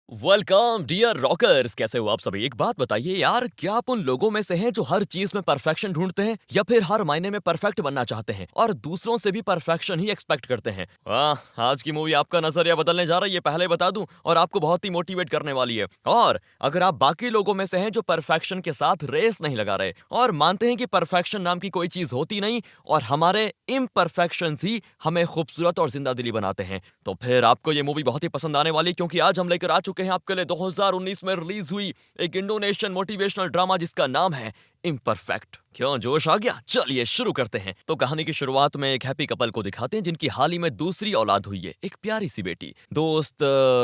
Welcome dear rockers, कैसे हो आप सभी। एक बात बताइए यार, क्या आप उन लोगों में से हैं जो हर चीज में परफेक्शन ढूंढते हैं या फिर हर मायने में परफेक्ट बनना चाहते हैं और दूसरों से भी परफेक्शन ही एक्सपेक्ट करते हैं। वाह, आज की मूवी आपका नजरिया बदलने जा रही है, पहले बता दूं, और आपको बहुत ही मोटिवेट करने वाली है। और अगर आप बाकी लोगों में से हैं जो परफेक्शन के साथ रेस नहीं लगा रहे और मानते हैं कि परफेक्शन नाम की कोई चीज होती नहीं और हमारे इम्परफेक्शंस ही हमें खूबसूरत और जिंदा दिली बनाते हैं, तो फिर आपको ये मूवी बहुत ही पसंद आने वाली है, क्योंकि आज हम लेकर आ चुके हैं आपके लिए 2019 में रिलीज हुई एक इंडोनेशियन मोटिवेशनल ड्रामा जिसका नाम है इम्परफेक्ट। क्यों जोश आ गया? चलिए शुरू करते हैं। तो कहानी की शुरुआत में एक हैप्पी कपल को दिखाते हैं जिनकी हाल ही में दूसरी औलाद हुई है, एक प्यारी सी बेटी। दोस्त,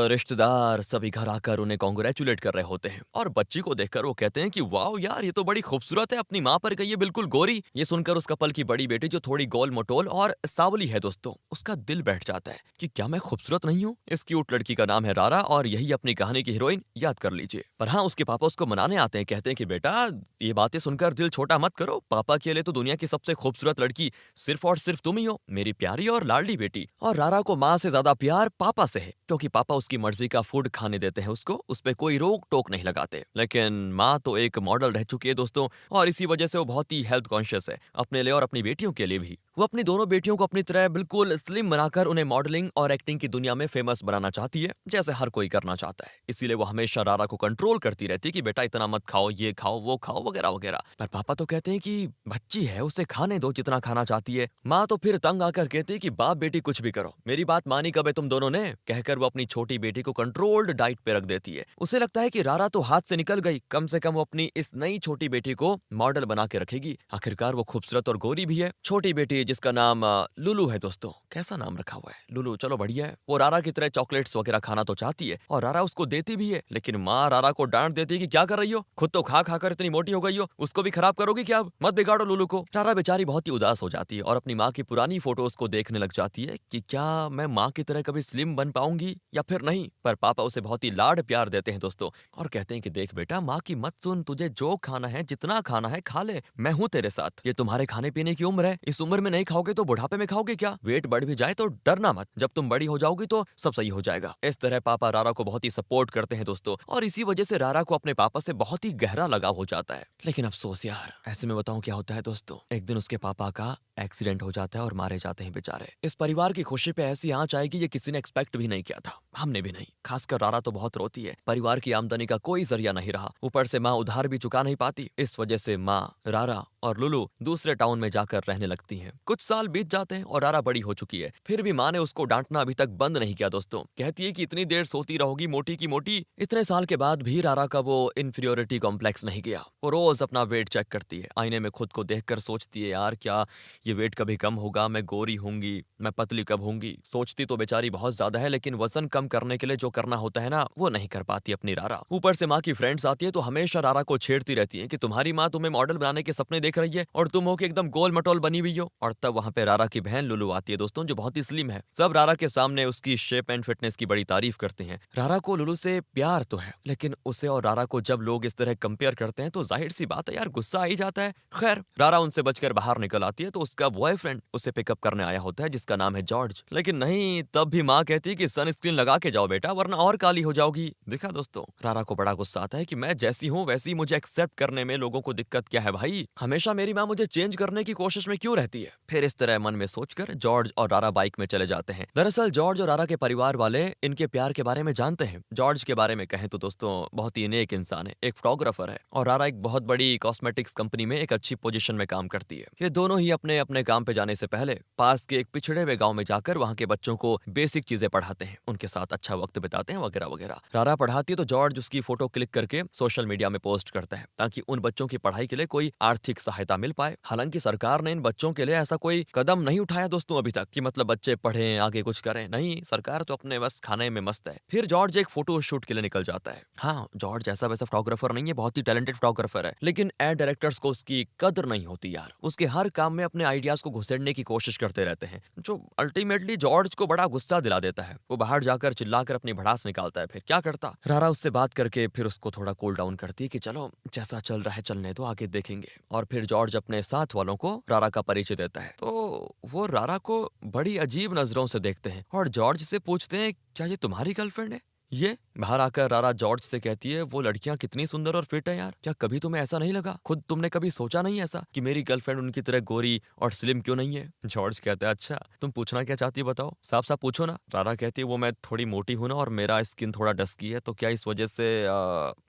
रिश्तेदार सभी घर आकर उन्हें कॉन्ग्रेचुलेट कर रहे होते हैं और बच्ची को देखकर वो कहते हैं कि वाओ यार, ये तो बड़ी खूबसूरत है, अपनी माँ पर गई है, बिल्कुल गोरी। ये सुनकर उस कपल की बड़ी बेटी, जो थोड़ी गोल मटोल और सावली है दोस्तों, उसका दिल बैठ जाता है कि क्या मैं खूबसूरत नहीं हूँ। इस क्यूट लड़की का नाम है रारा और यही अपनी कहानी की हीरोइन, याद कर लीजिए। पर हाँ, उसके पापा उसको मनाने आते हैं, कहते हैं कि बेटा, ये बातें सुनकर दिल छोटा मत करो, पापा के लिए तो दुनिया की सबसे खूबसूरत लड़की सिर्फ और सिर्फ तुम ही हो, मेरी प्यारी और लाडली बेटी। और रारा को माँ से ज्यादा प्यार पापा से है, क्योंकि पापा उसकी मर्जी का फूड खाने देते हैं उसको, उस पे कोई रोक टोक नहीं लगाते। लेकिन माँ तो एक मॉडल रह चुकी है दोस्तों, और इसी वजह से वो बहुत ही हेल्थ कॉन्शियस है, अपने लिए और अपनी बेटियों के लिए भी। वो अपनी दोनों बेटियों को अपनी तरह बिल्कुल स्लिम बनाकर उन्हें मॉडलिंग और एक्टिंग की दुनिया में फेमस बनाना चाहती है, जैसे हर कोई करना चाहता है। इसीलिए वो हमेशा रारा को कंट्रोल करती रहती है कि बेटा इतना मत खाओ, ये खाओ, वो खाओ, वगैरह वगैरह। पर पापा तो कहते हैं कि बच्ची है, उसे खाने दो जितना खाना चाहती है। माँ तो फिर तंग आकर कहती है कि बाप बेटी कुछ भी करो, मेरी बात मानी कब है तुम दोनों ने, कहकर वो अपनी छोटी बेटी को कंट्रोल्ड डाइट पे रख देती है। उसे लगता है कि रारा तो हाथ से निकल गई, कम से कम वो अपनी इस नई छोटी बेटी को मॉडल बना के रखेगी। आखिरकार वो खूबसूरत और गोरी भी है। छोटी बेटी जिसका नाम लुलू है दोस्तों, कैसा नाम रखा हुआ है, लुलू, चलो बढ़िया है। वो रारा की तरह चॉकलेट्स वगैरह खाना तो चाहती है और रारा उसको देती भी है, लेकिन माँ रारा को डांट देती है कि क्या कर रही हो, खुद तो खा खा कर इतनी मोटी हो गई हो, उसको भी खराब करोगी क्या, अब मत बिगाड़ो लुलू को। रारा बेचारी बहुत ही उदास हो जाती है और अपनी माँ की पुरानी फोटोज को देखने लग जाती है कि क्या मैं माँ की तरह कभी स्लिम बन पाऊंगी या फिर नहीं। पर पापा उसे बहुत ही लाड प्यार देते हैं दोस्तों, और कहते हैं कि देख बेटा, माँ की मत सुन, तुझे जो खाना है, जितना खाना है खा ले, मैं हूँ तेरे साथ। ये तुम्हारे खाने पीने की उम्र है, इस उम्र में नहीं खाओगे तो बुढ़ापे में खाओगे क्या, वेट बढ़ भी जाए तो डरना मत, जब तुम बड़ी हो जाओगी तो सब सही हो जाएगा। इस तरह पापा रारा को बहुत ही सपोर्ट करते हैं दोस्तों, और इसी वजह से रारा को अपने पापा से बहुत ही गहरा लगाव हो जाता है। लेकिन अफसोस यार, ऐसे में बताऊं क्या होता है दोस्तों, एक दिन उसके पापा का एक्सीडेंट हो जाता है और मारे जाते हैं बेचारे। इस परिवार की खुशी पे ऐसी आंच आएगी ये किसी ने एक्सपेक्ट भी नहीं किया था, हमने भी नहीं। खासकर रारा तो बहुत रोती है, परिवार की आमदनी का कोई जरिया नहीं रहा, ऊपर से माँ उधार भी चुका नहीं पाती। इस वजह से माँ, रारा और लुलू दूसरे टाउन में जाकर रहने लगती हैं। कुछ साल बीत जाते हैं और रारा बड़ी हो चुकी है, फिर भी माँ ने उसको डांटना अभी तक बंद नहीं किया दोस्तों। कहती है कि इतनी देर सोती रहोगी मोटी की मोटी। इतने साल के बाद भी रारा का वो इंफीरियोरिटी कॉम्प्लेक्स नहीं गया। वो रोज अपना वेट चेक करती है, आईने में खुद को देखकर सोचती है, यार क्या ये वेट कभी कम होगा, मैं गोरी होंगी, मैं पतली कब होंगी। सोचती तो बेचारी बहुत ज्यादा है, लेकिन वजन कम करने के लिए जो करना होता है ना, वो नहीं कर पाती अपनी रारा। ऊपर से माँ की फ्रेंड्स आती है तो हमेशा रारा को छेड़ती रहती है कि तुम्हारी माँ तुम्हें मॉडल बनाने के सपने देख रही है और तुम हो कि एकदम गोल मटोल बनी हुई हो। और तब वहाँ पे रारा की बहन लुलू आती है दोस्तों, जो बहुत ही स्लिम है। सब रारा के सामने उसकी शेप एंड फिटनेस की बड़ी तारीफ करते हैं। रारा को लुलू से प्यार तो है, लेकिन उसे और रारा को जब लोग इस तरह कंपेयर करते हैं तो जाहिर सी बात है यार, गुस्सा आ ही जाता है। खैर, रारा उनसे बचकर बाहर निकल आती है तो उसका बॉयफ्रेंड उसे पिकअप करने आया होता है, जिसका नाम है जॉर्ज। लेकिन नहीं, तब भी माँ कहती है कि सनस्क्रीन लगा के जाओ बेटा, वरना और काली हो जाओगी। देखा दोस्तों, रारा को बड़ा गुस्सा आता है कि मैं जैसी हूँ वैसी मुझे एक्सेप्ट करने में लोगों को दिक्कत क्या है भाई, हमेशा मेरी माँ मुझे चेंज करने की कोशिश में क्यों रहती है। फिर इस तरह मन में सोचकर जॉर्ज और रारा बाइक में चले जाते हैं। दरअसल जॉर्ज और रारा के परिवार वाले इनके प्यार के बारे में जानते हैं। जॉर्ज के बारे में कहें तो दोस्तों, बहुत ही नेक इंसान है, एक फोटोग्राफर है, और रारा एक बहुत बड़ी कॉस्मेटिक्स कंपनी में एक अच्छी पोजीशन में काम करती है। ये दोनों ही अपने अपने काम पे जाने से पहले पास के एक पिछड़े हुए गांव में जाकर वहां के बच्चों को बेसिक चीजें पढ़ाते हैं, उनके साथ अच्छा वक्त बिताते हैं, वगैरह वगैरह। रारा पढ़ाती है तो जॉर्ज उसकी फोटो क्लिक करके सोशल मीडिया में पोस्ट करता है, ताकि उन बच्चों की पढ़ाई के लिए कोई आर्थिक सहायता मिल पाए। हालांकि सरकार ने इन बच्चों के लिए ऐसा कोई कदम नहीं उठाया दोस्तों अभी तक, कि मतलब बच्चे पढ़ें, आगे कुछ करें। नहीं, सरकार तो अपने बस खाने में मस्त है। फिर जॉर्ज एक फोटो शूट के लिए निकल जाता है। हाँ, जॉर्ज ऐसा वैसा फोटोग्राफर नहीं है, बहुत ही टैलेंटेड फोटोग्राफर है, लेकिन एड डायरेक्टर्स को उसकी कदर नहीं होती यार। उसके हर काम में अपने आइडियाज को घुसेड़ने की कोशिश करते रहते हैं, जो अल्टीमेटली जॉर्ज को बड़ा गुस्सा दिला देता है। वो बाहर जाकर चिल्लाकर अपनी भड़ास निकालता है। फिर क्या करता, रारा उससे बात करके फिर उसको थोड़ा कूल डाउन करती है कि चलो जैसा चल रहा है चलने दो, आगे देखेंगे। और फिर जॉर्ज अपने साथ वालों को रारा का परिचय देता है, तो वो रारा को बड़ी अजीब नजरों से देखते हैं और जॉर्ज से पूछते हैं, क्या ये तुम्हारी गर्लफ्रेंड है? ये बाहर आकर रारा जॉर्ज से कहती है, वो लड़कियां कितनी सुंदर और फिट है यार, क्या कभी तुम्हें ऐसा नहीं लगा? खुद तुमने कभी सोचा नहीं ऐसा कि मेरी गर्लफ्रेंड उनकी तरह गोरी और स्लिम क्यों नहीं है? जॉर्ज कहता है, अच्छा तुम पूछना क्या चाहती है बताओ, साफ साफ पूछो ना। रारा कहती है, वो मैं थोड़ी मोटी हूं ना और मेरा स्किन थोड़ा डस्की है, तो क्या इस वजह से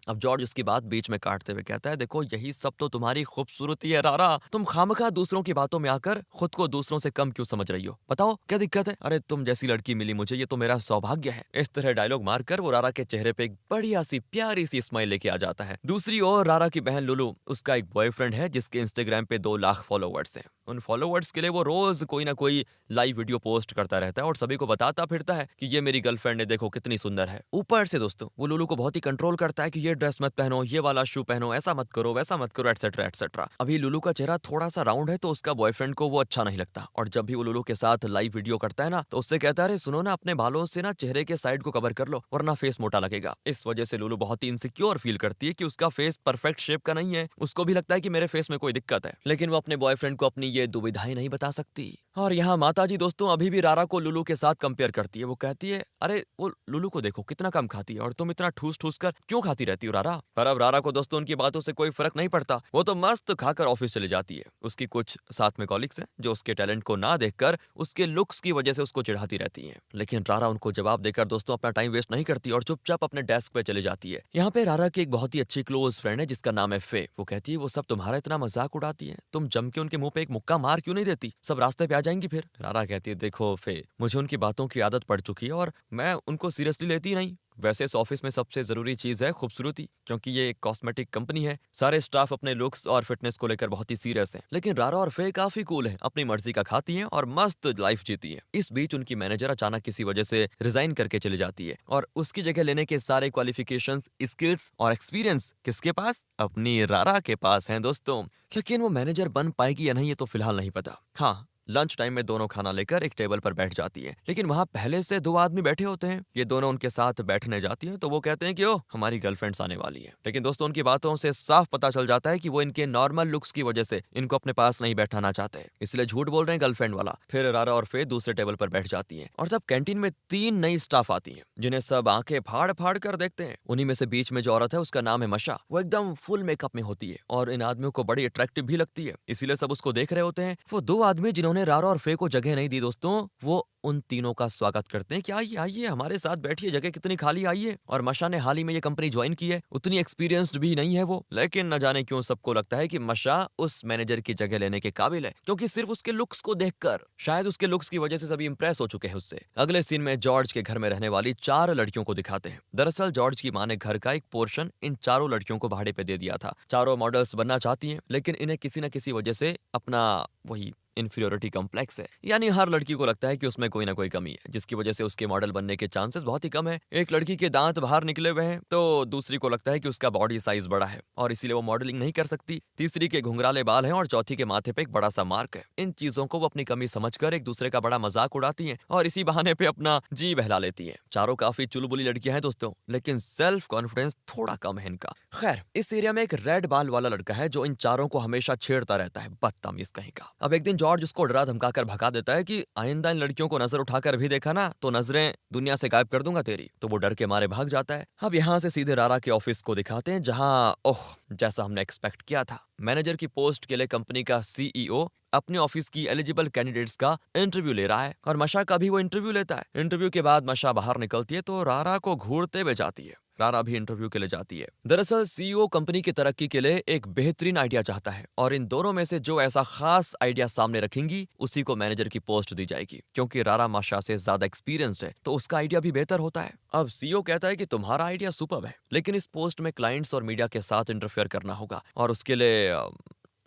अब जॉर्ज उसकी बात बीच में काटते हुए कहता है, देखो यही सब तो तुम्हारी खूबसूरती है रारा, तुम खामखा दूसरों की बातों में आकर खुद को दूसरों से कम क्यों समझ रही हो? बताओ क्या दिक्कत है? अरे तुम जैसी लड़की मिली मुझे, ये तो मेरा सौभाग्य है। इस तरह डायलॉग मारकर वो रारा के चेहरे पे एक बढ़िया सी प्यारी सी स्माइल लेके आ जाता है। दूसरी ओर रारा की बहन लुलू, उसका एक बॉयफ्रेंड है जिसके इंस्टाग्राम पे 2 लाख फॉलोवर्स हैं। उन फॉलोवर्स के लिए वो रोज कोई ना कोई लाइव वीडियो पोस्ट करता रहता है और सभी को बताता फिरता है कि ये मेरी गर्लफ्रेंड है, देखो कितनी सुंदर है। ऊपर से दोस्तों वो लुलू को बहुत ही कंट्रोल करता है कि ये ड्रेस मत पहनो, ये वाला शू पहनो, ऐसा मत करो, वैसा मत करो, एटसेट्रा एटसेट्रा। अभी लुलू का चेहरा थोड़ा सा राउंड है तो उसका बॉयफ्रेंड को वो अच्छा नहीं लगता, और जब भी वो लुलू के साथ लाइव वीडियो करता है ना तो उससे कहता है, अरे सुनो ना, अपने बालों से ना चेहरे के साइड को कवर कर लो वरना फेस मोटा लगेगा। इस वजह से लुलू बहुत ही इनसिक्योर फील करती है कि उसका फेस परफेक्ट शेप का नहीं है। उसको भी लगता है कि मेरे फेस में कोई दिक्कत है, लेकिन वो अपने बॉयफ्रेंड को अपनी ये दुविधाएं नहीं बता सकती। और यहाँ माताजी दोस्तों अभी भी रारा को लुलू के साथ कंपेयर करती है। वो कहती है, अरे वो लुलू को देखो कितना कम खाती है और तुम इतना ठूस ठूस कर क्यों खाती रहती हो रारा? पर अब रारा को दोस्तों उनकी बातों से कोई फर्क नहीं पड़ता, वो तो मस्त खाकर ऑफिस चली जाती है। उसकी कुछ साथ में कॉलिग्स हैं जो उसके टैलेंट को ना देखकर उसके लुक्स की वजह से उसको चिढ़ाती रहती हैं, लेकिन रारा उनको जवाब देकर दोस्तों अपना टाइम वेस्ट नहीं करती और चुपचाप अपने डेस्क पे चली जाती है। यहाँ पे रारा की एक बहुत ही अच्छी क्लोज फ्रेंड है जिसका नाम है फे। वो कहती है, वो सब तुम्हारा इतना मजाक उड़ाती है, तुम जम के उनके मुंह पे एक मुक्का मार क्यों नहीं देती? सब रास्ते पे आ जाएंगी फिर। रारा कहती है, देखो फे, मुझे उनकी बातों की आदत पड़ चुकी है और मैं उनको सीरियसली लेती नहीं। वैसे इस ऑफिस में सबसे जरूरी चीज है खूबसूरती, क्योंकि ये एक कॉस्मेटिक कंपनी है। सारे स्टाफ अपने लुक्स और फिटनेस को लेकर बहुत ही सीरियस हैं। लेकिन रारा और फे काफी कूल है, अपनी मर्जी का खाती हैं और मस्त लाइफ जीती है। इस बीच उनकी मैनेजर अचानक किसी वजह से रिजाइन करके चली जाती है और उसकी जगह लेने के सारे क्वालिफिकेशंस, स्किल्स और एक्सपीरियंस किसके पास? अपनी रारा के पास हैं दोस्तों। लेकिन वो मैनेजर बन पाएगी या नहीं ये तो फिलहाल नहीं पता। हाँ, लंच टाइम में दोनों खाना लेकर एक टेबल पर बैठ जाती है, लेकिन वहाँ पहले से 2 आदमी बैठे होते हैं। ये दोनों उनके साथ बैठने जाती हैं तो वो कहते हैं कि ओ हमारी गर्लफ्रेंड्स आने वाली है। लेकिन दोस्तों उनकी बातों से साफ पता चल जाता है कि वो इनके नॉर्मल लुक्स की वजह से इनको अपने पास नहीं बैठाना चाहते, इसलिए झूठ बोल रहे हैं गर्लफ्रेंड वाला। फिर रारा और फे दूसरे टेबल पर बैठ जाती है और तब कैंटीन में 3 नई स्टाफ आती है जिन्हें सब आंखें फाड़ फाड़ कर देखते हैं। उन्हीं में से बीच में जो औरत है उसका नाम है मशा। वो एकदम फुल मेकअप में होती है और इन आदमियों को बड़ी अट्रैक्टिव भी लगती है, इसीलिए सब उसको देख रहे होते हैं। वो 2 आदमी जिन्होंने रारा और फे को जगह नहीं दी दोस्तों, वो उन तीनों का स्वागत करते हैं कि आइए आइए हमारे साथ बैठिए, जगह कितनी खाली, आइए। और मशा ने हाल ही में ये कंपनी ज्वाइन की है, उतनी एक्सपीरियंस्ड भी नहीं है वो, लेकिन न जाने क्यों सबको लगता है कि मशा उस मैनेजर की जगह लेने के काबिल है, क्योंकि सिर्फ उसके लुक्स को देखकर, शायद उसके लुक्स की वजह से सभी इंप्रेस हो चुके हैं उससे। अगले सीन में जॉर्ज के घर में रहने वाली 4 लड़कियों को दिखाते हैं। दरअसल जॉर्ज की माँ ने घर का एक पोर्शन इन चारों लड़कियों को भाड़े पे दे दिया था। चारों मॉडल्स बनना चाहती हैं, लेकिन इन्हें किसी न किसी वजह से अपना वही इन्फीरियोरिटी कॉम्प्लेक्स है, यानी हर लड़की को लगता है कि उसमें कोई ना कोई कमी है, जिसकी वजह से उसके मॉडल बनने के चांसेस बहुत ही कम है। एक लड़की के दांत बाहर निकले हुए हैं तो दूसरी को लगता है कि उसका बॉडी साइज बड़ा है और इसीलिए वो मॉडलिंग नहीं कर सकती। तीसरी के घुंघराले बाल हैं और चौथी के माथे पे एक बड़ा सा मार्क है। इन चीजों को वो अपनी कमी समझकर एक दूसरे का बड़ा मजाक उड़ाती हैं और इसी बहाने पे अपना जी बहला लेती हैं। चारों काफी चुलबुली लड़कियां हैं दोस्तों, लेकिन सेल्फ कॉन्फिडेंस थोड़ा कम है इनका। खैर, इस एरिया में एक रेड बाल वाला लड़का है जो इन चारों को हमेशा छेड़ता रहता है, बदतमीज कहीं का। अब एक दिन जॉर्ज उसको डरा धमका कर भगा देता है कि आइंदा इन लड़कियों को नजर उठाकर भी देखा ना तो नजरें दुनिया से गायब कर दूंगा तेरी। तो वो डर के मारे भाग जाता है। अब यहाँ से सीधे रारा के ऑफिस को दिखाते हैं जहाँ ओह जैसा हमने एक्सपेक्ट किया था, मैनेजर की पोस्ट के लिए कंपनी का सीईओ अपने ऑफिस की एलिजिबल कैंडिडेट्स का इंटरव्यू ले रहा है और मशा का भी वो इंटरव्यू लेता है। इंटरव्यू के बाद मशा बाहर निकलती है तो रारा को घूरते हुए जाती है। रारा भी इंटरव्यू के लिए जाती है। दरअसल सीईओ कंपनी की तरक्की के लिए एक बेहतरीन आइडिया चाहता है और इन दोनों में से जो ऐसा खास आइडिया सामने रखेंगी उसी को मैनेजर की पोस्ट दी जाएगी। क्योंकि रारा मशा से ज्यादा एक्सपीरियंस्ड है तो उसका आइडिया भी बेहतर होता है। अब सीईओ कहता है कि तुम्हारा आइडिया सुपर्ब है, लेकिन इस पोस्ट में क्लाइंट्स और मीडिया के साथ इंटरफेयर करना होगा और उसके लिए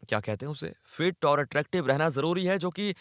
क्या कहते हैं उसे, फिट और अट्रैक्टिव रहना जरूरी है, जो कि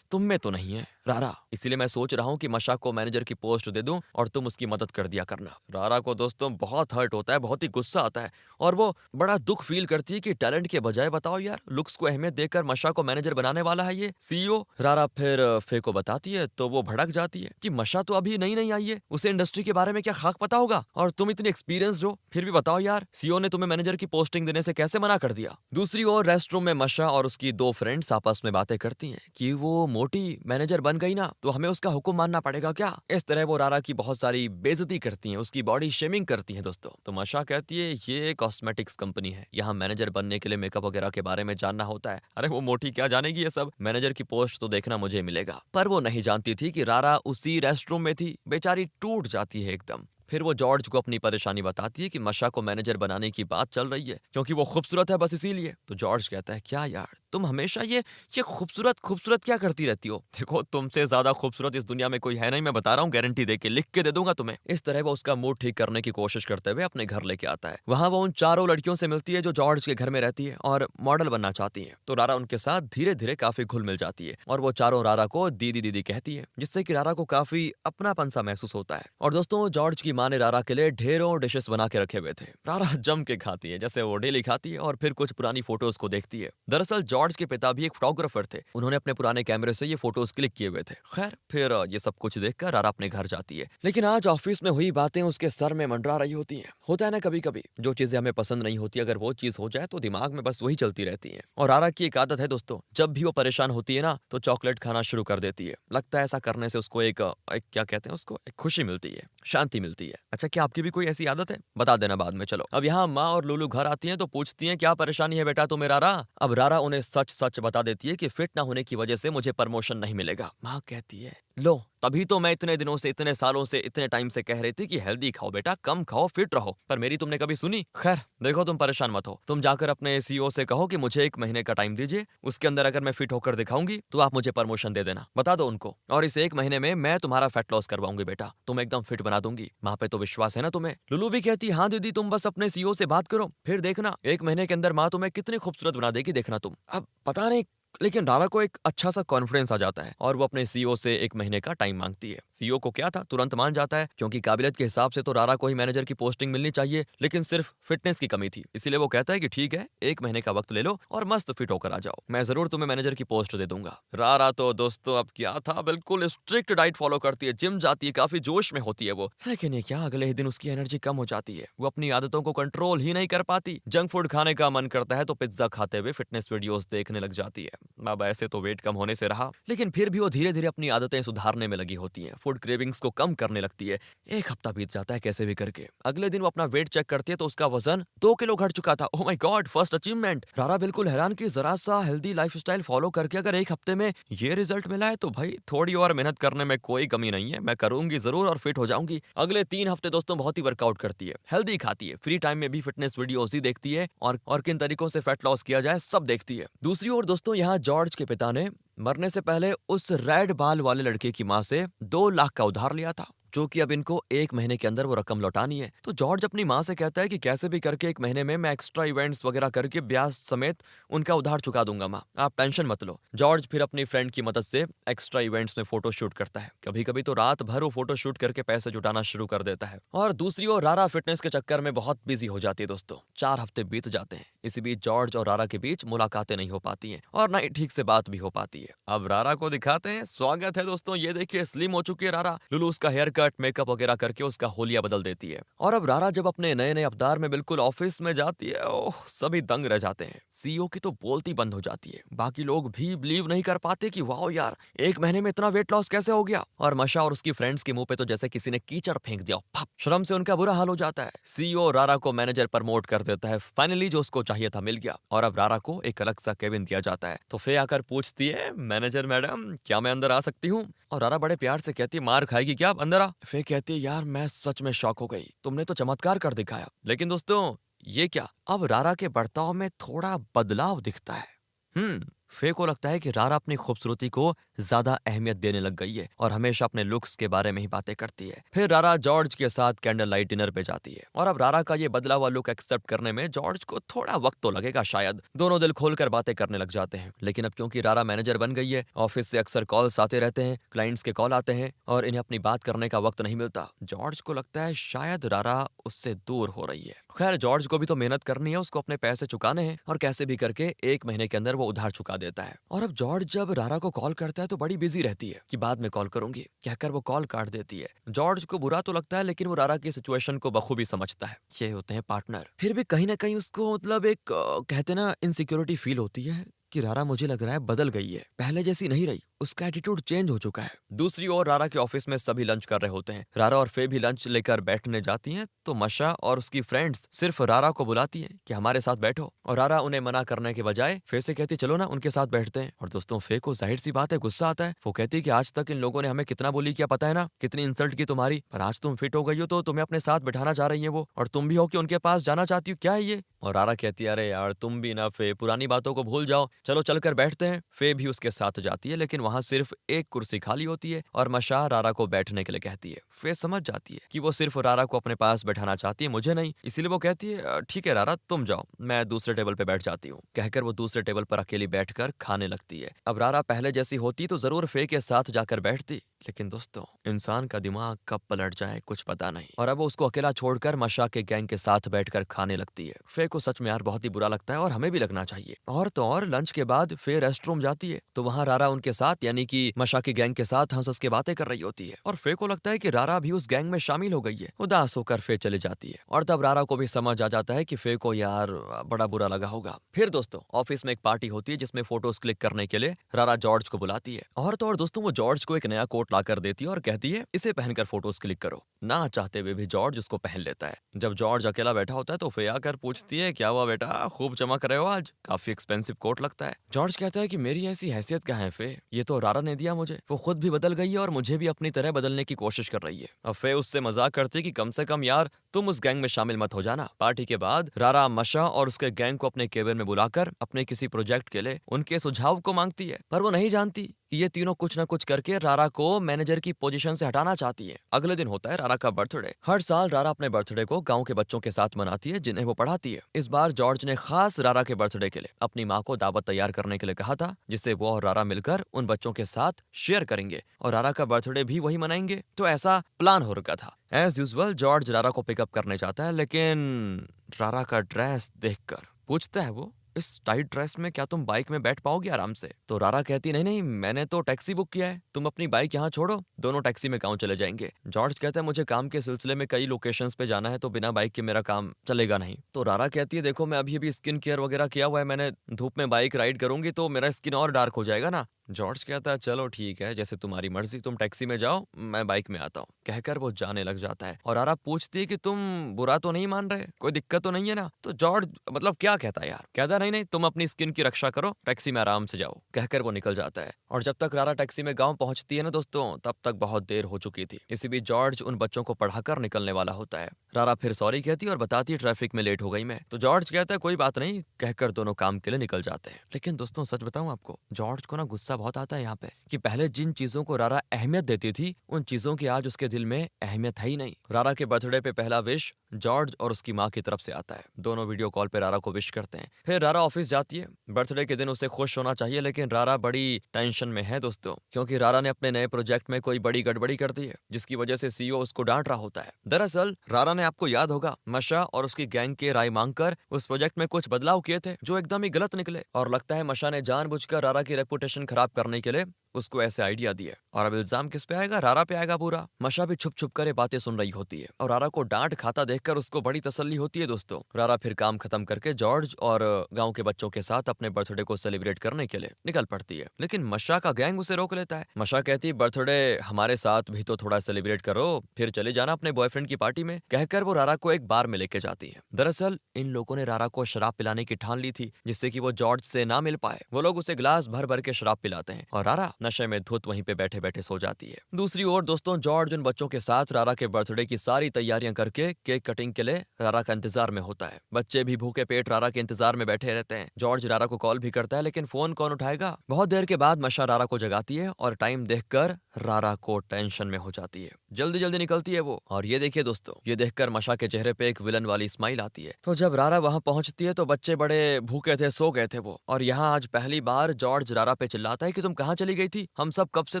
तुम में तो नहीं है रारा। इसीलिए मैं सोच रहा हूँ कि मशा को मैनेजर की पोस्ट दे दूं और तुम उसकी मदद कर दिया करना। रारा को दोस्तों बहुत हर्ट होता है, बहुत ही गुस्सा आता है और वो बड़ा दुख फील करती है कि टैलेंट के बजाय बताओ यार लुक्स को अहमियत देकर मशा को मैनेजर बनाने वाला है ये सीईओ। रारा फिर फे को बताती है तो वो भड़क जाती है कि मशा तो अभी नई नई आई है, उसे इंडस्ट्री के बारे में क्या खाक पता होगा और तुम इतनी एक्सपीरियंस्ड हो, फिर भी बताओ यार सीईओ ने तुम्हें मैनेजर की पोस्टिंग देने से कैसे मना कर दिया। दूसरी ओर रेस्ट रूम में मशा और उसकी 2 फ्रेंड्स आपस में बातें करती हैं कि वो मोटी मैनेजर बन गई ना तो हमें उसका हुक्म मानना पड़ेगा क्या? इस तरह वो रारा की बहुत सारी बेइज्जती करती हैं, उसकी बॉडी शेमिंग करती हैं दोस्तों। तो मशा कहती है ये कॉस्मेटिक्स कंपनी है, यहाँ मैनेजर बनने के लिए मेकअप वगैरह के बारे में जानना होता है। अरे वो मोटी क्या जानेगी ये सब, मैनेजर की पोस्ट तो देखना मुझे मिलेगा। पर वो नहीं जानती थी कि रारा उसी रेस्टरूम में थी, बेचारी टूट जाती है एकदम। फिर वो जॉर्ज को अपनी परेशानी बताती है कि मशा को मैनेजर बनाने की बात चल रही है क्योंकि वो खूबसूरत है बस इसीलिए। तो जॉर्ज कहता है क्या यार तुम हमेशा ये खूबसूरत खूबसूरत क्या करती रहती हो? देखो तुमसे ज्यादा खूबसूरत इस दुनिया में कोई है नहीं, मैं बता रहा हूँ, गारंटी दे के लिख के दे दूंगा तुम्हें। इस तरह वो उसका मूड ठीक करने की कोशिश करते हुए अपने घर लेके आता है। वहां वो उन चारों लड़कियों से मिलती है जो जॉर्ज के घर में रहती है और मॉडल बनना चाहती है। तो रारा उनके साथ धीरे धीरे काफी घुल मिल जाती है और वो चारों रारा को दीदी दीदी कहती है, जिससे कि रारा को काफी अपनापन सा महसूस होता है। और दोस्तों जॉर्ज की माँ ने रारा के लिए ढेरों डिशेस बना के रखे हुए थे। रारा जम के खाती है जैसे वो डेली खाती है और फिर कुछ पुरानी फोटोज को देखती है। दरअसल जॉर्ज के पिता भी एक फोटोग्राफर थे, उन्होंने अपने पुराने कैमरे से ये फोटोज क्लिक किए हुए थे। खैर फिर ये सब कुछ देखकर रारा अपने घर जाती है, लेकिन आज ऑफिस में हुई बातें उसके सर में मंडरा रही होती हैं। होता है ना कभी कभी जो चीजें हमें पसंद नहीं होती, अगर वो चीज हो जाए तो दिमाग में बस वही चलती रहती है। और रारा की एक आदत है दोस्तों, जब भी वो परेशान होती है ना तो चॉकलेट खाना शुरू कर देती है। लगता है ऐसा करने से उसको एक क्या कहते हैं उसको, एक खुशी मिलती है, शांति मिलती है। अच्छा क्या आपकी भी कोई ऐसी आदत है? बता देना बाद में। चलो अब यहाँ माँ और लुलू घर आती हैं तो पूछती हैं क्या परेशानी है बेटा तुम्हें रारा? अब रारा उन्हें सच सच बता देती है कि फिट ना होने की वजह से मुझे प्रमोशन नहीं मिलेगा। माँ कहती है लो तभी तो मैं इतने दिनों से, इतने सालों से, इतने टाइम से कह रही थी कि हेल्दी खाओ बेटा, कम खाओ, फिट रहो, पर मेरी तुमने कभी सुनी? खैर देखो तुम परेशान मत हो, तुम जाकर अपने सीईओ से कहो कि मुझे 1 महीने का टाइम दीजिए, उसके अंदर अगर मैं फिट होकर दिखाऊंगी तो आप मुझे प्रमोशन दे देना, बता दो उनको। और इस 1 महीने में मैं तुम्हारा फैट लॉस करवाऊंगी बेटा, तुम एकदम फिट बना दूंगी। माँ पे तो विश्वास है ना तुम्हें? लुलू भी कहती हाँ दीदी तुम बस अपने सीईओ से बात करो, फिर देखना 1 महीने के अंदर माँ तुम्हें कितनी खूबसूरत बना देगी, देखना तुम। अब पता नहीं लेकिन रारा को एक अच्छा सा कॉन्फिडेंस आ जाता है और वो अपने सीईओ से 1 महीने का टाइम मांगती है। सीईओ को क्या था, तुरंत मान जाता है क्योंकि काबिलियत के हिसाब से तो रारा को ही मैनेजर की पोस्टिंग मिलनी चाहिए, लेकिन सिर्फ फिटनेस की कमी थी। इसीलिए वो कहता है कि ठीक है 1 महीने का वक्त ले लो और मस्त फिट होकर आ जाओ, मैं जरूर तुम्हें मैनेजर की पोस्ट दे दूंगा। रारा तो दोस्तों अब क्या था, बिल्कुल स्ट्रिक्ट डाइट फॉलो करती है, जिम जाती है, काफी जोश में होती है वो। लेकिन ये क्या, अगले ही दिन उसकी एनर्जी कम हो जाती है, वो अपनी आदतों को कंट्रोल ही नहीं कर पाती। जंक फूड खाने का मन करता है तो पिज्जा खाते हुए फिटनेस वीडियोस देखने लग जाती है। अब ऐसे तो वेट कम होने से रहा, लेकिन फिर भी वो धीरे धीरे अपनी आदतें सुधारने में लगी होती हैं, फूड क्रेविंग्स को कम करने लगती है। 1 हफ्ता बीत जाता है कैसे भी करके। अगले दिन वो अपना वेट चेक करती है तो उसका वजन 2 किलो घट चुका था। Oh my God, first achievement. रारा बिल्कुल हैरान कि जरा सा हेल्दी लाइफस्टाइल फॉलो करके अगर 1 हफ्ते में ये रिजल्ट मिला है तो भाई थोड़ी और मेहनत करने में कोई कमी नहीं है, मैं करूंगी जरूर और फिट हो जाऊंगी। अगले 3 हफ्ते दोस्तों बहुत ही वर्कआउट करती है, हेल्दी खाती है, फ्री टाइम में भी फिटनेस वीडियोस ही देखती है और किन तरीकों से फैट लॉस किया जाए सब देखती है। दूसरी ओर दोस्तों यहाँ जॉर्ज के पिता ने मरने से पहले उस रेड बाल वाले लड़के की माँ से 2 लाख का उधार लिया था, जो कि अब इनको 1 महीने के अंदर वो रकम लौटानी है। तो जॉर्ज अपनी माँ से कहता है कि कैसे भी करके 1 महीने में मैं एक्स्ट्रा इवेंट्स वगैरह करके ब्याज समेत उनका उधार चुका दूंगा माँ, आप टेंशन मत लो। जॉर्ज फिर अपनी फ्रेंड की मदद से एक्स्ट्रा इवेंट्स में फोटो शूट करता है, कभी कभी तो रात भर वो फोटो शूट करके पैसे जुटाना शुरू कर देता है। और दूसरी ओर रारा फिटनेस के चक्कर में बहुत बिजी हो जाती है दोस्तों। 4 हफ्ते बीत जाते हैं, इसी बीच जॉर्ज और रारा के बीच मुलाकातें नहीं हो पाती हैं और ना ही ठीक से बात भी हो पाती है। अब रारा को दिखाते हैं, स्वागत है दोस्तों, ये देखिए स्लिम हो चुकी है रारा। लुलू उसका हेयर कट मेकअप वगैरह करके उसका होलिया बदल देती है और अब रारा जब अपने नए नए अवतार में बिल्कुल ऑफिस में जाती है, ओह सभी दंग रह जाते हैं। सीईओ की तो बोलती बंद हो जाती है, बाकी लोग भी बिलीव नहीं कर पाते कि वाओ यार 1 महीने में इतना वेट लॉस कैसे हो गया। और मशा और उसकी फ्रेंड्स के मुंह पे तो जैसे किसी ने कीचड़ फेंक दिया, फप, शर्म से उनका बुरा हाल हो जाता है। सीईओ रारा को मैनेजर प्रमोट कर देता है, फाइनली जो उसको चाहिए था मिल गया और अब रारा को एक अलग सा केबिन दिया जाता है। तो फे आकर पूछती है मैनेजर मैडम क्या मैं अंदर आ सकती हूँ? और रारा बड़े प्यार से कहती है मार खाएगी क्या, अंदर आ। फे कहती है यार मैं सच में शॉक हो गई, तुमने तो चमत्कार कर दिखाया। लेकिन दोस्तों ये क्या, अब रारा के बर्ताव में थोड़ा बदलाव दिखता है। फे को लगता है कि रारा अपनी खूबसूरती को ज्यादा अहमियत देने लग गई है और हमेशा अपने लुक्स के बारे में ही बातें करती है। फिर रारा जॉर्ज के साथ कैंडल लाइट डिनर पे जाती है और अब रारा का ये बदला हुआ लुक एक्सेप्ट करने में जॉर्ज को थोड़ा वक्त तो लगेगा शायद। दोनों दिल खोलकर बातें करने लग जाते हैं, लेकिन अब क्योंकि रारा मैनेजर बन गई है, ऑफिस से अक्सर कॉल्स आते रहते हैं, क्लाइंट्स के कॉल आते हैं और इन्हें अपनी बात करने का वक्त नहीं मिलता। जॉर्ज को लगता है शायद रारा उससे दूर हो रही है। खैर जॉर्ज को भी तो मेहनत करनी है, उसको अपने पैसे चुकाने हैं और कैसे भी करके 1 महीने के अंदर वो उधार चुका देता है। और अब जॉर्ज जब रारा को कॉल करता है तो बड़ी बिजी रहती है कि बाद में कॉल करूंगी कहकर वो कॉल काट देती है। जॉर्ज को बुरा तो लगता है लेकिन वो रारा की सिचुएशन को बखूबी समझता है, ये होते हैं पार्टनर। फिर भी कहीं ना कहीं उसको मतलब एक कहते ना इनसिक्योरिटी फील होती है कि रारा मुझे लग रहा है बदल गई है, पहले जैसी नहीं रही, उसका एटीट्यूड चेंज हो चुका है। दूसरी ओर रारा के ऑफिस में सभी लंच कर रहे होते हैं। रारा और फे भी लंच लेकर बैठने जाती हैं तो मशा और उसकी फ्रेंड्स सिर्फ रारा को बुलाती हैं कि हमारे साथ बैठो, और रारा उन्हें मना करने के बजाय फे से कहती चलो ना उनके साथ बैठते हैं। और दोस्तों फे को जाहिर सी बात है गुस्सा आता है। वो कहती है कि आज तक इन लोगों ने हमें कितना बोली किया पता है ना, कितनी इंसल्ट की तुम्हारी, पर आज तुम फिट हो गई हो तो तुम्हें अपने साथ बैठाना चाह रही है वो, और तुम भी हो कि उनके पास जाना चाहती हो, क्या है ये। और रारा कहती है अरे यार तुम भी ना फे, पुरानी बातों को भूल जाओ, चलो चलकर बैठते हैं। फे भी उसके साथ जाती है लेकिन वहां सिर्फ एक कुर्सी खाली होती है और मशा रारा को बैठने के लिए कहती है। फे समझ जाती है कि वो सिर्फ रारा को अपने पास बैठाना चाहती है, मुझे नहीं, इसीलिए वो कहती है ठीक है रारा तुम जाओ, मैं दूसरे टेबल पे बैठ जाती हूँ। कहकर वो दूसरे टेबल पर अकेली बैठकर खाने लगती है। अब रारा पहले जैसी होती तो जरूर फे के साथ जाकर बैठती, लेकिन दोस्तों इंसान का दिमाग कब पलट जाए कुछ पता नहीं, और अब वो उसको अकेला छोड़कर मशा के गैंग के साथ बैठकर खाने लगती है। फे को सच में यार बहुत ही बुरा लगता है और हमें भी लगना चाहिए। और तो और लंच के बाद फे रेस्टरूम जाती है तो वहां रारा उनके साथ यानी कि मशा के गैंग के साथ हंस हंस के बातें कर रही होती है, और फे को लगता है कि रारा भी उस गैंग में शामिल हो गई है। उदास होकर फे चली जाती है और तब रारा को भी समझ आ जाता है कि फे को यार बड़ा बुरा लगा होगा। फिर दोस्तों ऑफिस में एक पार्टी होती है जिसमें फोटोज क्लिक करने के लिए रारा जॉर्ज को बुलाती है, और तो और दोस्तों वो जॉर्ज को एक नया कोट लाकर देती है और कहती है इसे पहनकर फोटोज क्लिक करो। ना चाहते हुए भी जॉर्ज उसको पहन लेता है। जब जॉर्ज अकेला बैठा होता है तो फे आकर पूछती है क्या हुआ बेटा, खूब चमक रहे हो आज, काफी एक्सपेंसिव कोट लगता है। जॉर्ज कहता है कि मेरी ऐसी हैसियत कहाँ है फे, ये तो रारा ने दिया मुझे, वो खुद भी बदल गई है और मुझे भी अपनी तरह बदलने की कोशिश कर रही है। अब फे उससे मजाक करती है कि कम से कम यार तुम उस गैंग में शामिल मत हो जाना। पार्टी के बाद रारा मशा और उसके गैंग को अपने केबिन में बुलाकर अपने किसी प्रोजेक्ट के लिए उनके सुझाव को मांगती है, पर वो नहीं जानती कि ये तीनों कुछ न कुछ करके रारा को मैनेजर की पोजीशन से हटाना चाहती है। अगले दिन होता है रारा का बर्थडे। हर साल रारा अपने बर्थडे को गांव के बच्चों के साथ मनाती है जिन्हें वो पढ़ाती है। इस बार जॉर्ज ने खास रारा के बर्थडे के लिए अपनी माँ को दावत तैयार करने के लिए कहा था, जिससे वो और रारा मिलकर उन बच्चों के साथ शेयर करेंगे और रारा का बर्थडे भी वही मनाएंगे। तो ऐसा प्लान हो रखा था। एज यूजुअल जॉर्ज रारा को पिकअप करने जाता है, लेकिन रारा का ड्रेस देखकर पूछता है वो इस टाइट ड्रेस में क्या तुम बाइक में बैठ पाओगे आराम से। तो रारा कहती नहीं नहीं मैंने तो टैक्सी बुक किया है, तुम अपनी बाइक यहाँ छोड़ो, दोनों टैक्सी में गाँव चले जाएंगे। जॉर्ज कहता है मुझे काम के सिलसिले में कई लोकेशंस पे जाना है तो बिना बाइक के मेरा काम चलेगा नहीं। तो रारा कहती है देखो मैं अभी अभी स्किन केयर वगैरह किया हुआ है, मैंने धूप में बाइक राइड करूंगी तो मेरा स्किन और डार्क हो जाएगा ना। जॉर्ज कहता है चलो ठीक है जैसे तुम्हारी मर्जी, तुम टैक्सी में जाओ मैं बाइक में आता हूँ। कहकर वो जाने लग जाता है और आरा पूछती है कि तुम बुरा तो नहीं मान रहे, कोई दिक्कत तो नहीं है ना। तो जॉर्ज मतलब क्या कहता है यार, कहता नहीं नहीं तुम अपनी स्किन की रक्षा करो, टैक्सी में आराम से जाओ। कहकर वो निकल जाता है और जब तक रारा टैक्सी में गाँव पहुंचती है ना दोस्तों तब तक बहुत देर हो चुकी थी। इसी बीच जॉर्ज उन बच्चों को पढ़ाकर निकलने वाला होता है। रारा फिर सॉरी कहती है और बताती है ट्रैफिक में लेट हो गई मैं। तो जॉर्ज कहता है कोई बात नहीं, कहकर दोनों काम के लिए निकल जाते हैं। लेकिन दोस्तों सच बताऊं आपको, जॉर्ज को ना गुस्सा बहुत आता है यहाँ पे कि पहले जिन चीजों को रारा अहमियत देती थी उन चीजों की आज उसके दिल में अहमियत है ही नहीं। रारा के बर्थडे पे पहला विश जॉर्ज और उसकी माँ की तरफ से आता है। दोनों वीडियो कॉल पे रारा को विश करते हैं। फिर रारा ऑफिस जाती है। बर्थडे के दिन उसे खुश होना चाहिए लेकिन रारा बड़ी टेंशन में है दोस्तों, क्योंकि रारा ने अपने नए प्रोजेक्ट में कोई बड़ी गड़बड़ी कर दी है जिसकी वजह से सीईओ उसको डांट रहा होता है। दरअसल रारा ने, आपको याद होगा, मशा और उसकी गैंग के राय मांगकर उस प्रोजेक्ट में कुछ बदलाव किए थे जो एकदम ही गलत निकले, और लगता है मशा ने जानबूझकर रारा की रेपुटेशन खराब करने के लिए उसको ऐसे आइडिया दिए। और अब इल्जाम किस पे आएगा, रारा पे आएगा पूरा। मशा भी छुप छुप कर ये बातें सुन रही होती है और रारा को डांट खाता देखकर उसको बड़ी तसल्ली होती है दोस्तों। रारा फिर काम खत्म करके जॉर्ज और गांव के बच्चों के साथ अपने बर्थडे को सेलिब्रेट करने के लिए निकल पड़ती है, लेकिन मशा का गैंग उसे रोक लेता है। मशा कहती है बर्थडे हमारे साथ भी तो थोड़ा सेलिब्रेट करो, फिर चले जाना अपने बॉयफ्रेंड की पार्टी में। कहकर वो रारा को एक बार में लेके जाती है। दरअसल इन लोगों ने रारा को शराब पिलाने की ठान ली थी जिससे कि वो जॉर्ज से ना मिल पाए। वो लोग उसे ग्लास भर भर के शराब पिलाते हैं और रारा नशे में धुत वहीं पे बैठे बैठे सो जाती है। दूसरी ओर दोस्तों जॉर्ज उन बच्चों के साथ रारा के बर्थडे की सारी तैयारियां करके केक कटिंग के लिए रारा का इंतजार में होता है। बच्चे भी भूखे पेट रारा के इंतजार में बैठे रहते हैं। जॉर्ज रारा को कॉल भी करता है लेकिन फोन कौन उठाएगा। बहुत देर के बाद मशा रारा को जगाती है और टाइम देखकर रारा को टेंशन में हो जाती है। जल्दी जल्दी निकलती है वो, और ये देखिए दोस्तों, ये देखकर मशा के चेहरे पे एक विलन वाली स्माइल आती है। तो जब रारा वहां पहुंचती है तो बच्चे बड़े भूखे थे, सो गए थे वो, और यहाँ आज पहली बार जॉर्ज रारा पे चिल्लाता है कि तुम कहाँ चली गई थी, हम सब कब से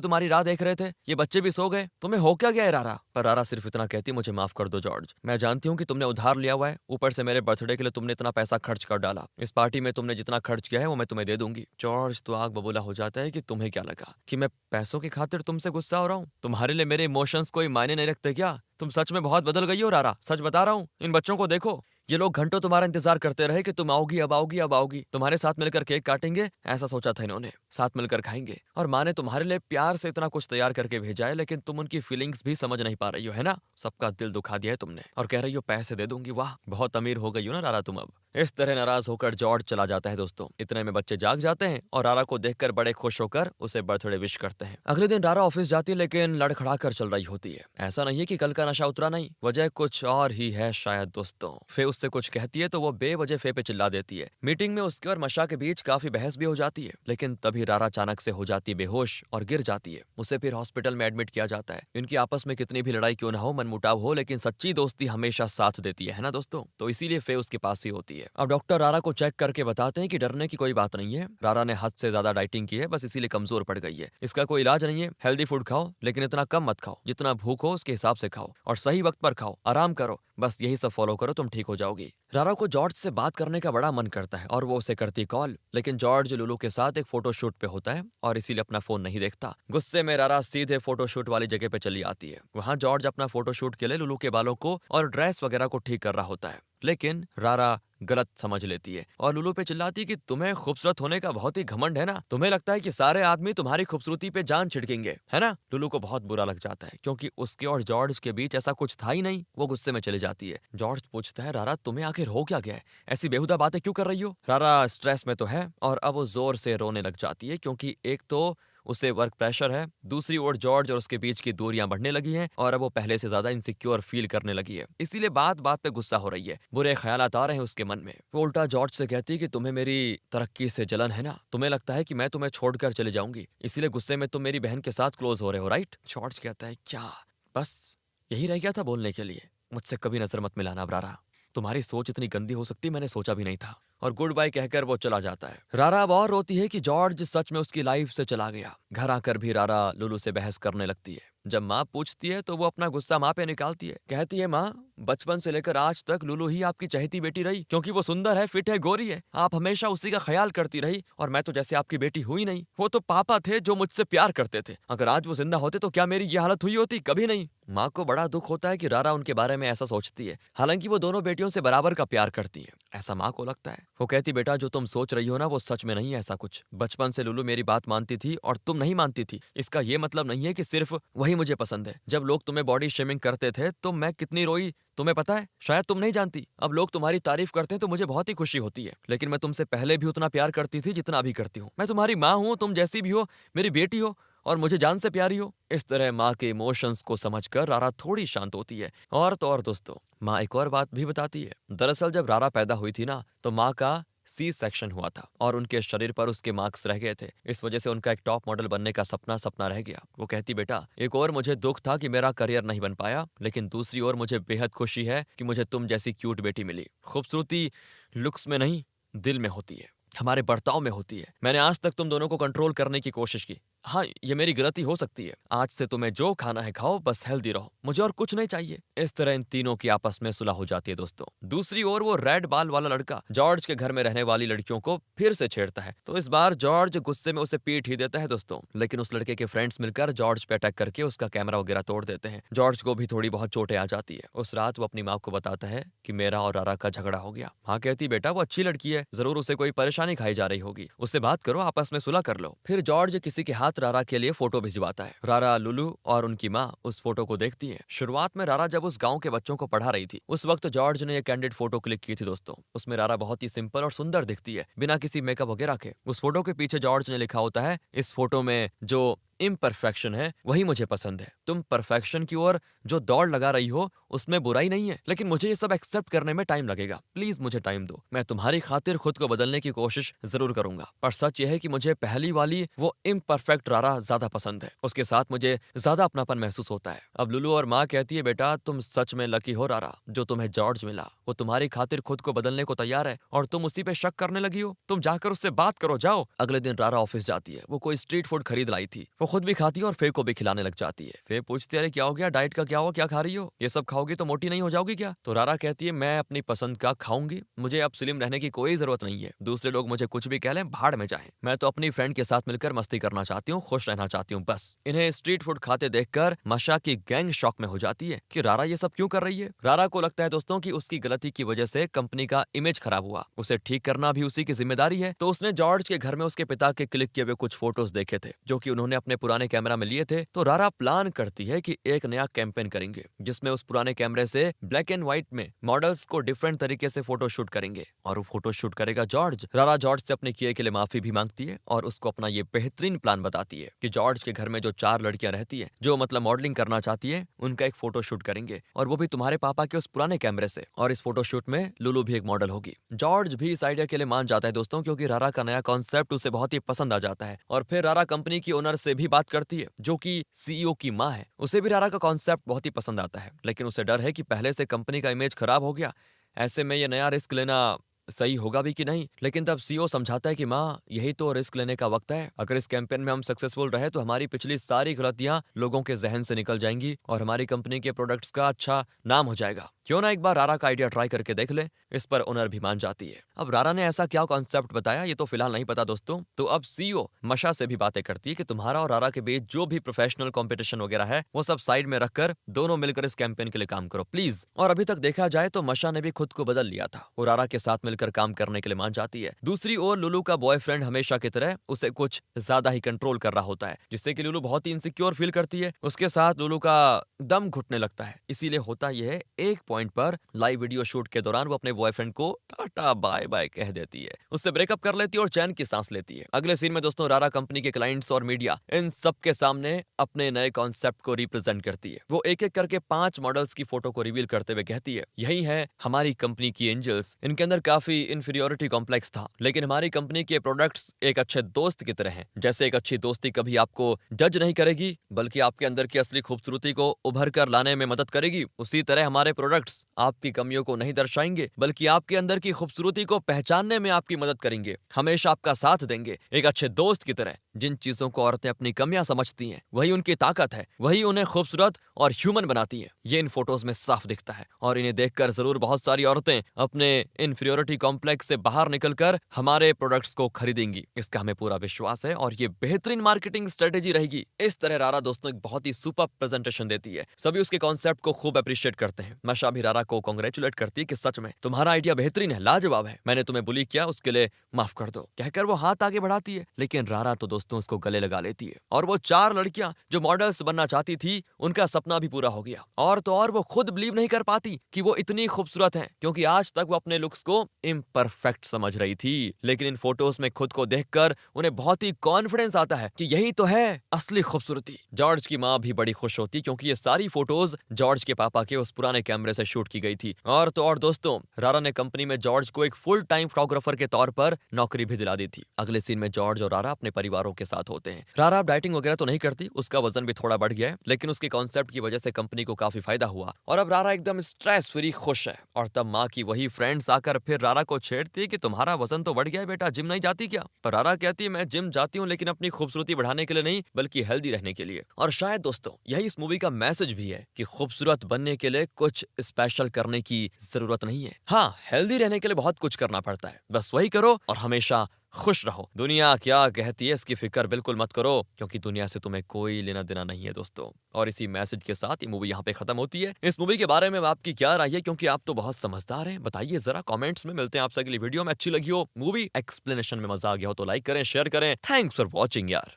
तुम्हारी राह देख रहे थे, ये बच्चे भी सो गए, तुम्हें हो क्या गया है रारा। पर रारा सिर्फ इतना कहती, मुझे माफ कर दो जॉर्ज, मैं जानती हूँ कि तुमने उधार लिया हुआ है, ऊपर से मेरे बर्थडे के लिए तुमने इतना पैसा खर्च कर डाला, इस पार्टी में तुमने जितना खर्च किया है वो मैं तुम्हें दे दूंगी। जॉर्ज तो आग बबूला हो जाता है कि तुम्हें क्या लगा कि मैं पैसों की खातिर तुमसे गुस्सा हो रहा हूँ, तुम्हारे लिए मेरे इमोशंस कोई मायने नहीं रखते क्या, तुम सच में बहुत बदल गई हो रारा, सच बता रहा हूँ, इन बच्चों को देखो, ये लोग घंटों तुम्हारा इंतजार करते रहे कि तुम आओगी, अब आओगी, अब आओगी, तुम्हारे साथ मिलकर केक काटेंगे, ऐसा सोचा था इन्होंने, साथ मिलकर खाएंगे। और माँ ने तुम्हारे लिए प्यार से इतना कुछ तैयार करके भेजा है, लेकिन तुम उनकी फीलिंग्स भी समझ नहीं पा रही हो, है ना? सबका दिल दुखा दिया है तुमने और कह रही हो पैसे दे दूंगी। वाह, बहुत अमीर हो गई हो ना रारा तुम अब। इस तरह नाराज होकर जॉर्ज चला जाता है दोस्तों। इतने में बच्चे जाग जाते हैं और रारा को देखकर बड़े खुश होकर उसे बर्थडे विश करते हैं। अगले दिन रारा ऑफिस जाती है, लेकिन लड़खड़ा कर चल रही होती है। ऐसा नहीं है कि कल का नशा उतरा नहीं, वजह कुछ और ही है शायद दोस्तों। फे उससे कुछ कहती है तो वो बेवजह फे पे चिल्ला देती है। मीटिंग में उसके और मशा के बीच काफी बहस भी हो जाती है, लेकिन तभी रारा अचानक से हो जाती है बेहोश और गिर जाती है। उसे फिर हॉस्पिटल में एडमिट किया जाता है। इनकी आपस में कितनी भी लड़ाई क्यों ना हो, मनमुटाव हो, लेकिन सच्ची दोस्ती हमेशा साथ देती है ना दोस्तों? तो इसीलिए फे उसके पास ही होती है। अब डॉक्टर रारा को चेक करके बताते हैं कि डरने की कोई बात नहीं है, रारा ने हद से ज्यादा डाइटिंग की है, बस इसीलिए कमजोर पड़ गई है। इसका कोई इलाज नहीं है, हेल्दी फूड खाओ, लेकिन इतना कम मत खाओ, जितना भूख हो उसके हिसाब से खाओ और सही वक्त पर खाओ, आराम करो, बस यही सब फॉलो करो, तुम ठीक हो जाओगी। रारा को जॉर्ज से बात करने का बड़ा मन करता है और वो उसे करती कॉल, लेकिन जॉर्ज लुलू के साथ एक फोटोशूट पे होता है और इसीलिए अपना फोन नहीं देखता। गुस्से में रारा सीधे फोटोशूट वाली जगह पे चली आती है। वहां जॉर्ज अपना फोटोशूट के लिए लुलू के बालों को और ड्रेस वगैरह को ठीक कर रहा होता है, लेकिन रारा गलत समझ लेती है और लुलू पे चिल्लाती है कि तुम्हें खूबसूरत होने का बहुत ही घमंड है ना, तुम्हें लगता है कि सारे आदमी तुम्हारी खूबसूरती पे जान छिड़केंगे, है ना? लुलू को बहुत बुरा लग जाता है क्योंकि उसके और जॉर्ज के बीच ऐसा कुछ था ही नहीं। वो गुस्से में चली जाती है। जॉर्ज पूछता है, रारा तुम्हें आखिर हो क्या गया है, ऐसी बेहुदा बातें क्यों कर रही हो? रारा स्ट्रेस में तो है और अब वो जोर से रोने लग जाती है क्योंकि एक तो उसे वर्क प्रेशर है, दूसरी ओर जॉर्ज और उसके बीच की दूरियां बढ़ने लगी हैं और अब वो पहले से ज्यादा इनसिक्योर फील करने लगी है, इसीलिए बात बात पे गुस्सा हो रही है। बुरे ख्यालात आ रहे हैं उसके मन में। वो उल्टा जॉर्ज से कहती है कि तुम्हें मेरी तरक्की से जलन है ना, तुम्हें लगता है कि मैं तुम्हें छोड़कर चले जाऊंगी, इसीलिए गुस्से में तुम मेरी बहन के साथ क्लोज हो रहे हो, राइट? जॉर्ज कहता है, क्या बस यही रह गया था बोलने के लिए? मुझसे कभी नजर मत मिलाना रारा, तुम्हारी सोच इतनी गंदी हो सकती मैंने सोचा भी नहीं था। और गुड बाय कहकर वो चला जाता है। रारा अब और रोती है कि जॉर्ज सच में उसकी लाइफ से चला गया। घर आकर भी रारा लुलू से बहस करने लगती है। जब माँ पूछती है तो वो अपना गुस्सा माँ पे निकालती है। कहती है, माँ बचपन से लेकर आज तक लुलू ही आपकी चहेती बेटी रही, क्योंकि वो सुंदर है, फिट है, गोरी है। आप हमेशा उसी का ख्याल करती रही और मैं तो जैसे आपकी बेटी हुई नहीं। वो तो पापा थे जो मुझसे प्यार करते थे। अगर आज वो जिंदा होते तो क्या मेरी ये हालत हुई होती? कभी नहीं। माँ को बड़ा दुख होता है कि रारा उनके बारे में ऐसा सोचती है, हालांकि वो दोनों बेटियों से बराबर का प्यार करती है, ऐसा माँ को लगता है। वो कहती, बेटा जो तुम सोच रही हो ना वो सच में नहीं है ऐसा कुछ। बचपन से लुलू मेरी बात मानती थी और तुम नहीं मानती थी। इसका ये मतलब नहीं है कि सिर्फ वही मुझे पसंद है। जब लोग तुम्हें बॉडी शेमिंग करते थे तो मैं कितनी रोई तुम्हें पता है? शायद तुम नहीं जानती। अब लोग तुम्हारी तारीफ करते हैं तो मुझे बहुत ही खुशी होती है, लेकिन मैं तुमसे पहले भी उतना प्यार करती थी जितना अभी करती हूँ। मैं तुम्हारी माँ हूँ, तुम जैसी भी हो मेरी बेटी हो और मुझे जान से प्यारी हो। इस तरह माँ के इमोशंस को समझकर रारा थोड़ी शांत होती है। और तो और दोस्तों, माँ एक और बात भी बताती है। दरअसल जब रारा पैदा हुई थी ना तो माँ का सी सेक्शन हुआ था और उनके शरीर पर उसके मार्क्स रह गए थे। इस वजह से उनका एक टॉप मॉडल बनने का सपना सपना रह गया। वो कहती, बेटा एक और मुझे दुख था कि मेरा करियर नहीं बन पाया, लेकिन दूसरी ओर मुझे बेहद खुशी है कि मुझे तुम जैसी क्यूट बेटी मिली। खूबसूरती लुक्स में नहीं, दिल में होती है, हमारे बर्ताव में होती है। मैंने आज तक तुम दोनों को कंट्रोल करने की कोशिश की। हाँ, ये मेरी गलती हो सकती है। आज से तुम्हें जो खाना है खाओ, बस हेल्दी रहो, मुझे और कुछ नहीं चाहिए। इस तरह इन तीनों की आपस में सुलह हो जाती है दोस्तों। दूसरी ओर वो रेड बाल वाला लड़का जॉर्ज के घर में रहने वाली लड़कियों को फिर से छेड़ता है, तो इस बार जॉर्ज गुस्से में उसे पीट ही देता है दोस्तों। लेकिन उस लड़के के फ्रेंड्स मिलकर जॉर्ज पे अटैक करके उसका कैमरा वगैरह तोड़ देते हैं। जॉर्ज को भी थोड़ी बहुत चोटें आ जाती है। उस रात वो अपनी माँ को बताता है कि मेरा और रारा का झगड़ा हो गया। माँ कहती, बेटा वो अच्छी लड़की है, जरूर उसे कोई परेशानी खाई जा रही होगी, उससे बात करो, आपस में सुलह कर लो। फिर जॉर्ज किसी के हाथ रारा के लिए फोटो भिजवाता है। रारा, लुलू और उनकी माँ उस फोटो को देखती है। शुरुआत में रारा जब उस गांव के बच्चों को पढ़ा रही थी, उस वक्त जॉर्ज ने एक कैंडिड फोटो क्लिक की थी दोस्तों। उसमें रारा बहुत ही सिंपल और सुंदर दिखती है, बिना किसी मेकअप वगैरह के। उस फोटो के पीछे जॉर्ज ने लिखा होता है, इस फोटो में जो इम्परफेक्शन है वही मुझे पसंद है। तुम परफेक्शन की ओर जो दौड़ लगा रही हो उसमें बुराई नहीं है, लेकिन मुझे ये सब एक्सेप्ट करने में टाइम लगेगा। प्लीज मुझे टाइम दो, मैं तुम्हारी खातिर खुद को बदलने की कोशिश जरूर करूंगा। पर सच यह है कि मुझे पहली वाली वो इम्परफेक्ट रारा ज्यादा पसंद है, उसके साथ मुझे ज्यादा अपनापन महसूस होता है। अब लुलू और माँ कहती है, बेटा तुम सच में लकी हो रारा, जो तुम्हें जॉर्ज मिला। वो तुम्हारी खातिर खुद को बदलने को तैयार है और तुम उसी पे शक करने लगी हो। तुम जाकर उससे बात करो, जाओ। अगले दिन रारा ऑफिस जाती है। वो कोई स्ट्रीट फूड खरीद लाई थी। वो खुद भी खाती है और फे को भी खिलाने लग जाती है। फे पूछती है, अरे क्या हो गया, डाइट का क्या हुआ, क्या खा रही हो, ये सब खाओगी तो मोटी नहीं हो जाओगी क्या? तो रारा कहती है, मैं अपनी पसंद का खाऊंगी, मुझे अब स्लिम रहने की कोई जरूरत नहीं है। दूसरे लोग मुझे कुछ भी कह लें, भाड़ में जाएं। मैं तो अपनी फ्रेंड के साथ मिलकर मस्ती करना चाहती हूँ, खुश रहना चाहती हूँ बस। इन्हें स्ट्रीट फूड खाते देखकर मशा की गैंग शॉक में हो जाती है कि रारा ये सब क्यों कर रही है। रारा को लगता है दोस्तों कि उसकी गलती की वजह से कंपनी का इमेज खराब हुआ, उसे ठीक करना भी उसी की जिम्मेदारी है। तो उसने जॉर्ज के घर में उसके पिता के क्लिक किए हुए कुछ फोटोज देखे थे जो कि उन्होंने अपने पुराने कैमरा में लिए थे। तो रारा प्लान करती है कि एक नया कैंपेन करेंगे जिसमें उस पुराने कैमरे से ब्लैक एंड व्हाइट में मॉडल्स को डिफरेंट तरीके से फोटो शूट करेंगे और वो फोटो शूट करेगा जॉर्ज। रारा जॉर्ज से अपने किए के लिए माफी भी मांगती है और उसको अपना ये बेहतरीन प्लान बताती है कि जॉर्ज के घर में जो 4 लड़कियां रहती है जो मतलब मॉडलिंग करना चाहती है, उनका एक फोटो शूट करेंगे और वो भी तुम्हारे पापा के उस पुराने कैमरे से। और इस फोटो शूट में लुलू भी एक मॉडल होगी। जॉर्ज भी इस आइडिया के लिए मान जाता है दोस्तों, क्योंकि रारा का नया कॉन्सेप्ट उसे बहुत ही पसंद आ जाता है। और फिर रारा कंपनी की ओनर से भी बात करती है जो कि सीईओ की माँ है। उसे भी रारा का कॉन्सेप्ट बहुत ही पसंद आता है, लेकिन उसे डर है कि पहले से कंपनी का इमेज खराब हो गया, ऐसे में ये नया रिस्क लेना सही होगा भी कि नहीं। लेकिन तब सीईओ समझाता है कि माँ, यही तो रिस्क लेने का वक्त है। अगर इस कैंपेन में हम सक्सेसफुल रहे तो हमारी पिछली सारी गलतियां लोगों के जहन से निकल जाएंगी और हमारी कंपनी के प्रोडक्ट्स का अच्छा नाम हो जाएगा। क्यों ना एक बार रारा का आइडिया ट्राई करके देख ले। इस पर ओनर भी मान जाती है। अब रारा ने ऐसा क्या कॉन्सेप्ट बताया ये तो फिलहाल नहीं पता दोस्तों। तो अब सीईओ मशा से भी बातें करती है कि तुम्हारा और रारा के बीच जो भी प्रोफेशनल कंपटीशन वगैरह है वो सब साइड में रखकर दोनों मिलकर इस कैंपेन के लिए काम करो प्लीज। और अभी तक देखा जाए तो मशा ने भी खुद को बदल लिया था, वो रारा के साथ मिलकर काम करने के लिए मान जाती है। दूसरी ओर लुलू का बॉयफ्रेंड हमेशा की तरह उसे कुछ ज्यादा ही कंट्रोल कर रहा होता है, जिससे कि लुलू बहुत ही इनसिक्योर फील करती है। उसके साथ लुलू का दम घुटने लगता है। इसीलिए होता यह है, एक पॉइंट पर लाइव वीडियो शूट के दौरान वो अपने बॉयफ्रेंड को टाटा बाय बाय कह देती है, उससे ब्रेकअप कर लेती है और चैन की सांस लेती है। अगले सीन में दोस्तों रारा कंपनी के क्लाइंट्स और मीडिया इन सब के सामने अपने नए कॉन्सेप्ट को रिप्रेजेंट करती है। वो एक एक करके 5 मॉडल्स की फोटो को रिवील करते हुए कहती है, यही है हमारी कंपनी की एंजल्स। इनके अंदर काफी इंफीरियोरिटी कॉम्प्लेक्स था, लेकिन हमारी कंपनी के प्रोडक्ट्स एक अच्छे दोस्त की तरह हैं। जैसे एक अच्छी दोस्ती कभी आपको जज नहीं करेगी बल्कि आपके अंदर की असली खूबसूरती को उभर कर लाने में मदद करेगी, उसी तरह हमारे प्रोडक्ट्स आपकी कमियों को नहीं दर्शाएंगे बल्कि आपके अंदर की खूबसूरती को पहचानने में आपकी मदद करेंगे, हमेशा आपका साथ देंगे एक अच्छे दोस्त की तरह। जिन चीजों को औरतें अपनी कमियां समझती हैं वही उनकी ताकत है, वही उन्हें खूबसूरत और ह्यूमन बनाती है। ये इन फोटोज में साफ दिखता है और इन्हें देखकर जरूर बहुत सारी औरतें अपने इंफीरियोरिटी कॉम्प्लेक्स से बाहर निकलकर हमारे प्रोडक्ट्स को खरीदेंगी, इसका हमें पूरा विश्वास है और ये बेहतरीन मार्केटिंग स्ट्रेटेजी रहेगी। इस तरह रारा दोस्तों एक बहुत ही सुपर प्रेजेंटेशन देती है, सभी उसके कॉन्सेप्ट को खूब अप्रिशिएट करते हैं। मशा भी रारा को कांग्रेचुलेट करती है कि सच में तुम्हारा आइडिया बेहतरीन है, लाजवाब है, मैंने तुम्हें बुली किया उसके लिए माफ कर दो, कहकर वो हाथ आगे बढ़ाती है। लेकिन रारा तो दोस्तों उसको गले लगा लेती है और वो 4 लड़कियां जो मॉडल्स बनना चाहती थी उनका सपना भी पूरा हो गया। और तो और वो खुद बिलीव नहीं कर पाती कि वो इतनी खूबसूरत हैं, क्योंकि आज तक वो अपने लुक्स को इम्परफेक्ट समझ रही थी। लेकिन इन फोटोज में खुद को देखकर उन्हें बहुत ही कॉन्फिडेंस आता है कि यही तो है असली खूबसूरती। जॉर्ज की माँ भी बड़ी खुश होती क्योंकि ये सारी फोटोज जॉर्ज के पापा के उस पुराने कैमरे से शूट की गई थी। और तो और दोस्तों रारा ने कंपनी में जॉर्ज को एक फुल टाइम फोटोग्राफर के तौर पर नौकरी भी दिला दी थी। अगले सीन में जॉर्ज और रारा अपने परिवारों के साथ होते हैं। रारा अब डाइटिंग वगैरह तो नहीं करती, उसका वजन भी थोड़ा बढ़ गया है, लेकिन उसके कॉन्सेप्ट की वजह से कंपनी को काफी फायदा हुआ और अब रारा एकदम स्ट्रेस फ्री खुश है। और तब माँ की वही फ्रेंड्स आकर फिर रारा को छेड़ती है कि तुम्हारा वजन तो बढ़ गया है बेटा, जिम नहीं जाती क्या? पर रारा कहती है, मैं जिम जाती हूँ लेकिन अपनी खूबसूरती बढ़ाने के लिए नहीं बल्कि हेल्दी रहने के लिए। और शायद दोस्तों यही इस मूवी का मैसेज भी है कि खूबसूरत बनने के लिए कुछ स्पेशल करने की जरूरत नहीं है। हाँ, हेल्दी रहने के लिए बहुत कुछ करना पड़ता है, बस वही करो और हमेशा खुश रहो। दुनिया क्या कहती है इसकी फिक्र बिल्कुल मत करो, क्योंकि दुनिया से तुम्हें कोई लेना देना नहीं है दोस्तों। और इसी मैसेज के साथ ये मूवी यहाँ पे खत्म होती है। इस मूवी के बारे में आपकी क्या राय है, क्योंकि आप तो बहुत समझदार हैं, बताइए जरा कमेंट्स में। मिलते हैं आपसे अगली वीडियो में। अच्छी लगी हो मूवी, एक्सप्लेनेशन में मजा आ गया हो तो लाइक करें, शेयर करें। थैंक्स फॉर वॉचिंग यार।